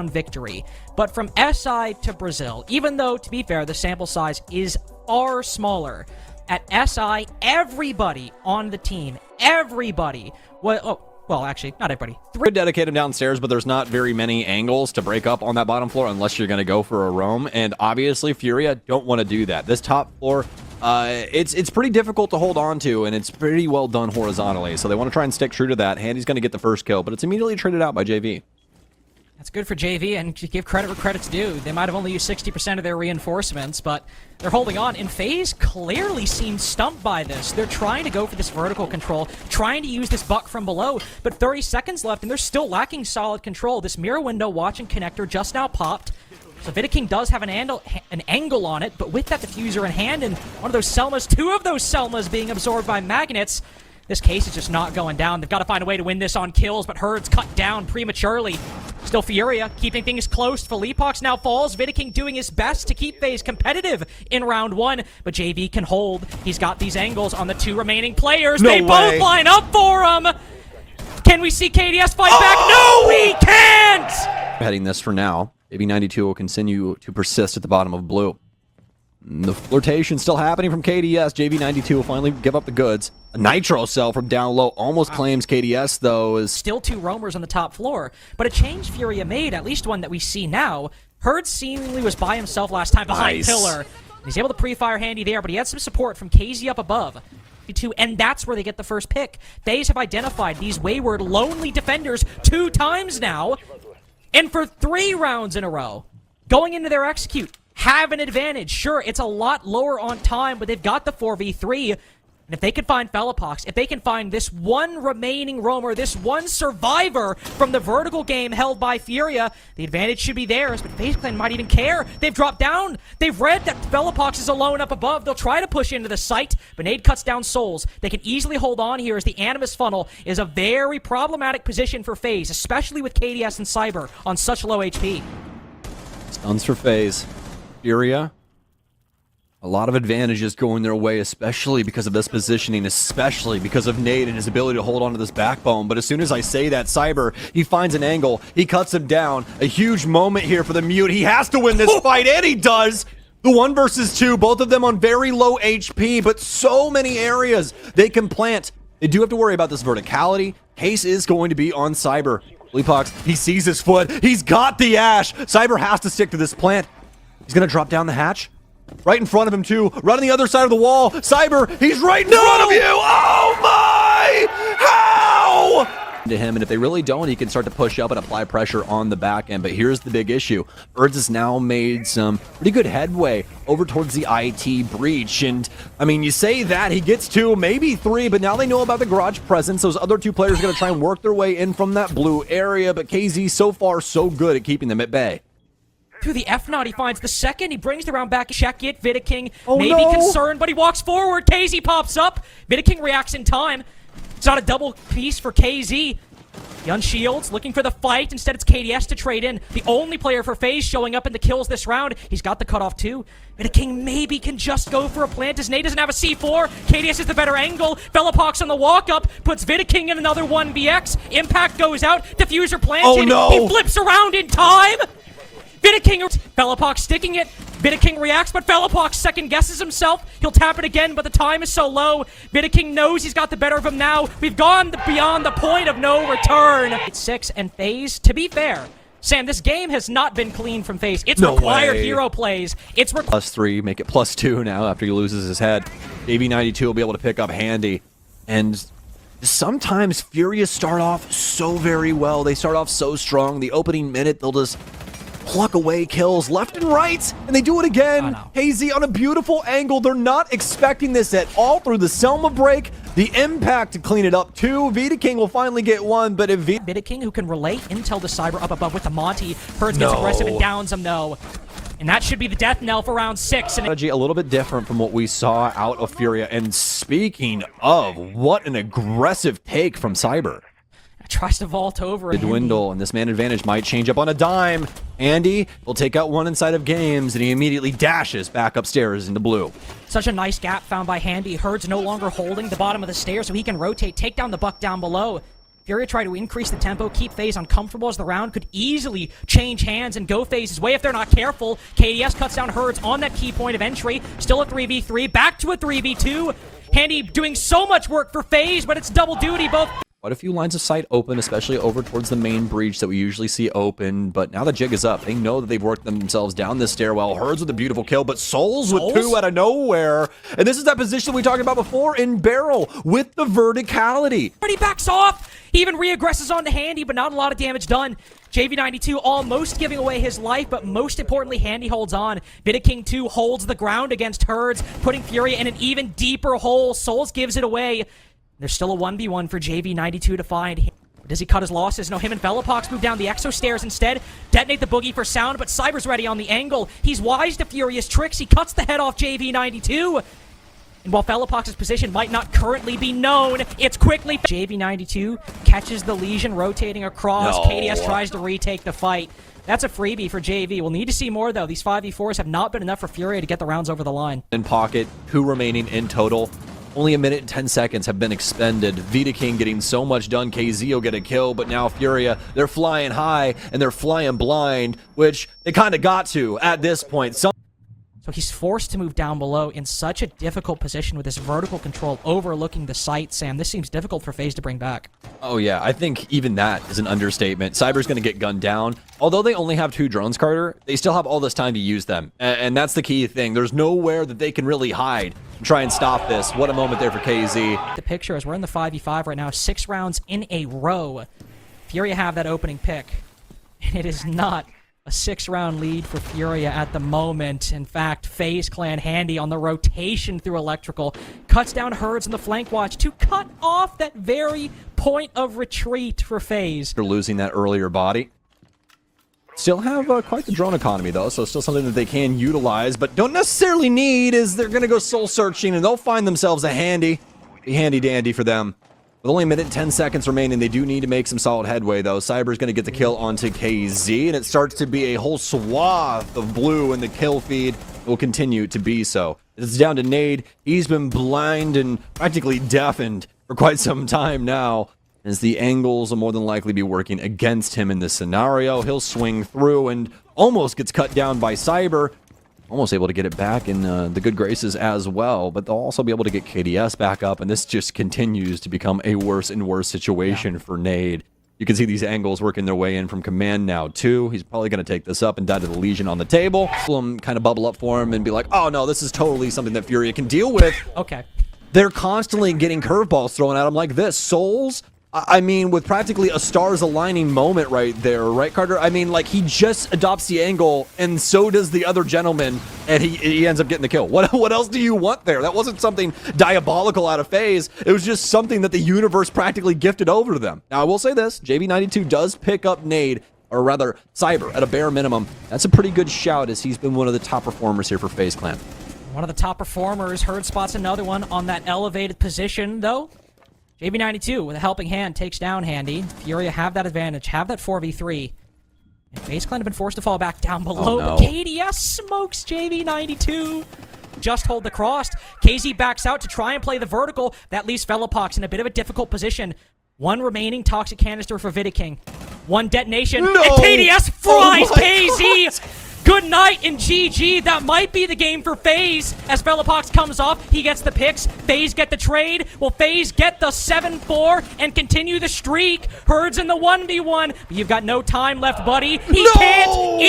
round victory. But from SI to Brazil, even though, to be fair, the sample size is far smaller, at SI, everybody on the team, well, actually, not everybody. Could dedicate him downstairs, but there's not very many angles to break up on that bottom floor unless you're going to go for a roam. And obviously, FURIA don't want to do that. This top floor, it's pretty difficult to hold on to, and it's pretty well done horizontally. So they want to try and stick true to that. Handy's going to get the first kill, but it's immediately traded out by JV. That's good for JV, and to give credit where credit's due. They might have only used 60% of their reinforcements, but they're holding on. And FaZe clearly seems stumped by this. They're trying to go for this vertical control, trying to use this buck from below, but 30 seconds left, and they're still lacking solid control. This mirror window watching connector just now popped. So Vidiking does have an angle on it, but with that diffuser in hand and one of those Selmas, two of those Selmas being absorbed by magnets, this case is just not going down. They've got to find a way to win this on kills, but Herd's cut down prematurely. Still FURIA keeping things close. Felipox now falls. Vidiking doing his best to keep FaZe competitive in round one, but JV can hold. He's got these angles on the two remaining players. They both line up for him. Can we see KDS fight back? No, we can't! Heading this for now. AB92 will continue to persist at the bottom of blue. The flirtation still happening from KDS. JV92 will finally give up the goods. A nitro cell from down low almost claims KDS, though. Is still two roamers on the top floor, but a change FURIA made, at least one that we see now. Herd seemingly was by himself last time behind Pillar. He's able to pre-fire Handy there, but he had some support from KZ up above. And that's where they get the first pick. FaZe have identified these wayward, lonely defenders 2 times now, and for 3 rounds in a row, going into their execute, have an advantage. Sure, it's a lot lower on time, but they've got the 4v3. And if they can find Felipox, if they can find this one remaining roamer, this one survivor from the vertical game held by FURIA, the advantage should be theirs, but FaZe Clan might even care. They've dropped down. They've read that Felipox is alone up above. They'll try to push into the site, but Nade cuts down Souls. They can easily hold on here as the Animus funnel is a very problematic position for FaZe, especially with KDS and Cyber on such low HP. Stuns for FaZe. FURIA, a lot of advantages going their way, especially because of this positioning, especially because of Nade and his ability to hold on to this backbone. But as soon as I say that, Cyber, he finds an angle, he cuts him down. A huge moment here for the Mute. He has to win this fight, and he does! The 1 versus 2, both of them on very low HP, but so many areas they can plant. They do have to worry about this verticality. Case is going to be on Cyber. Felipox, he sees his foot. He's got the Ash. Cyber has to stick to this plant. He's gonna drop down the hatch. Right in front of him, too. Right on the other side of the wall. Cyber, he's right in front of you! Oh my! How? To him, and if they really don't, he can start to push up and apply pressure on the back end. But here's the big issue. Birds has now made some pretty good headway over towards the IT breach. And, I mean, you say that, he gets 2, maybe 3, but now they know about the garage presence. Those other 2 players are going to try and work their way in from that blue area. But KZ, so far, so good at keeping them at bay. Through the F-Knot, he finds the second. He brings the round back. Check it. Vidiking may be concerned, but he walks forward. KZ pops up. Vidiking reacts in time. It's not a double piece for KZ. He unshields, looking for the fight. Instead, it's KDS to trade in. The only player for FaZe showing up in the kills this round. He's got the cutoff, too. Vidiking maybe can just go for a plant, as Nate doesn't have a C4. KDS is the better angle. Felipox on the walk-up puts Vidiking in another 1vx. Impact goes out. Diffuser planted. Oh, no. He flips around in time. Vidiking, Felipox sticking it. Vidiking reacts, but Felipox second guesses himself. He'll tap it again, but the time is so low. Vidiking knows he's got the better of him now. We've gone beyond the point of no return. It's 6 and FaZe, to be fair, Sam, this game has not been clean from FaZe. It's required hero plays. It's +3, make it +2 now after he loses his head. AB92 will be able to pick up Handy. And sometimes FURIA start off so very well. They start off so strong. The opening minute, they'll just pluck away kills left and right, and they do it again. Hazy on a beautiful angle. They're not expecting this at all through the Selma break. The impact to clean it up too. Vidiking will finally get 1, but if Vidiking, who can relay intel to Cyber up above with the Monty, Hertz gets aggressive and downs him though. And that should be the death knell for round 6. And strategy a little bit different from what we saw out of FURIA. And speaking of, what an aggressive take from Cyber. Tries to vault over. The dwindle, and this man advantage might change up on a dime. Andy will take out 1 inside of games, and he immediately dashes back upstairs into blue. Such a nice gap found by Handy. Herd's no longer holding the bottom of the stairs, so he can rotate, take down the buck down below. FURIA try to increase the tempo, keep FaZe uncomfortable as the round could easily change hands and go FaZe's way if they're not careful. KDS cuts down Herds on that key point of entry. Still a 3v3, back to a 3v2. Handy doing so much work for FaZe, but it's double duty. Both Quite a few lines of sight open, especially over towards the main breach that we usually see open. But now the jig is up. They know that they've worked themselves down this stairwell. Herds with a beautiful kill, but Souls with two out of nowhere. And this is that position we talked about before in barrel with the verticality. He backs off. He even re-aggresses onto Handy, but not a lot of damage done. JV92 almost giving away his life, but most importantly, Handy holds on. King 2 holds the ground against Herds, putting FURIA in an even deeper hole. Souls gives it away. There's still a 1v1 for JV92 to find. Does he cut his losses? No, him and Velopox move down the exo stairs instead. Detonate the boogie for sound, but Cyber's ready on the angle. He's wise to Furia's tricks. He cuts the head off JV92. And while Velopox's position might not currently be known, it's quickly... JV92 catches the Legion rotating across. No. KDS tries to retake the fight. That's a freebie for JV. We'll need to see more, though. These 5v4s have not been enough for FURIA to get the rounds over the line. In pocket, 2 remaining in total. Only a minute and 10 seconds have been expended. King getting so much done. KZ will get a kill, but now FURIA, they're flying high and they're flying blind, which they kind of got to at this point. So he's forced to move down below in such a difficult position with this vertical control overlooking the site, Sam. This seems difficult for FaZe to bring back. Oh yeah, I think even that is an understatement. Cyber's going to get gunned down. Although they only have 2 drones, Carter, they still have all this time to use them. And that's the key thing. There's nowhere that they can really hide and try and stop this. What a moment there for KZ. The picture is we're in the 5v5 right now, 6 rounds in a row. FURIA have that opening pick. And it is not a 6-round lead for FURIA at the moment. In fact, FaZe Clan Handy on the rotation through Electrical cuts down Herds in the flank watch to cut off that very point of retreat for FaZe. They're losing that earlier body. Still have quite the drone economy, though, so still something that they can utilize, but don't necessarily need is they're going to go soul searching, and they'll find themselves a handy dandy for them. With only a minute and 10 seconds remaining, they do need to make some solid headway, though. Cyber's going to get the kill onto KZ, and it starts to be a whole swath of blue in the kill feed. It will continue to be so. It's down to Nade. He's been blind and practically deafened for quite some time now, as the angles will more than likely be working against him in this scenario. He'll swing through and almost gets cut down by Cyber. Almost able to get it back in the good graces as well, but they'll also be able to get KDS back up, and this just continues to become a worse and worse situation for Nade. You can see these angles working their way in from command now, too. He's probably going to take this up and die to the Legion on the table. Kind of bubble up for him and be like, oh no, this is totally something that FURIA can deal with. Okay. They're constantly getting curveballs thrown at him like this. Souls, I mean, with practically a stars aligning moment right there, right, Carter? I mean, like, he just adopts the angle, and so does the other gentleman, and he ends up getting the kill. What else do you want there? That wasn't something diabolical out of FaZe. It was just something that the universe practically gifted over to them. Now, I will say this. JV92 does pick up Nade, or rather, Cyber, at a bare minimum. That's a pretty good shout, as he's been one of the top performers here for FaZe Clan. One of the top performers. Herd spots another one on that elevated position, though. JV92 with a helping hand takes down Handy. FURIA have that advantage, have that 4v3. And FaZe Clan have been forced to fall back down below, but KDS smokes JV92. Just hold the cross. KZ backs out to try and play the vertical. That leaves Velopox in a bit of a difficult position. 1 remaining toxic canister for King. 1 detonation, and KDS fries KZ! God. Good night and GG. That might be the game for FaZe. As Velopox comes off, he gets the picks. FaZe get the trade. Will FaZe get the 7-4 and continue the streak? Herds in the 1v1. But you've got no time left, buddy. He can't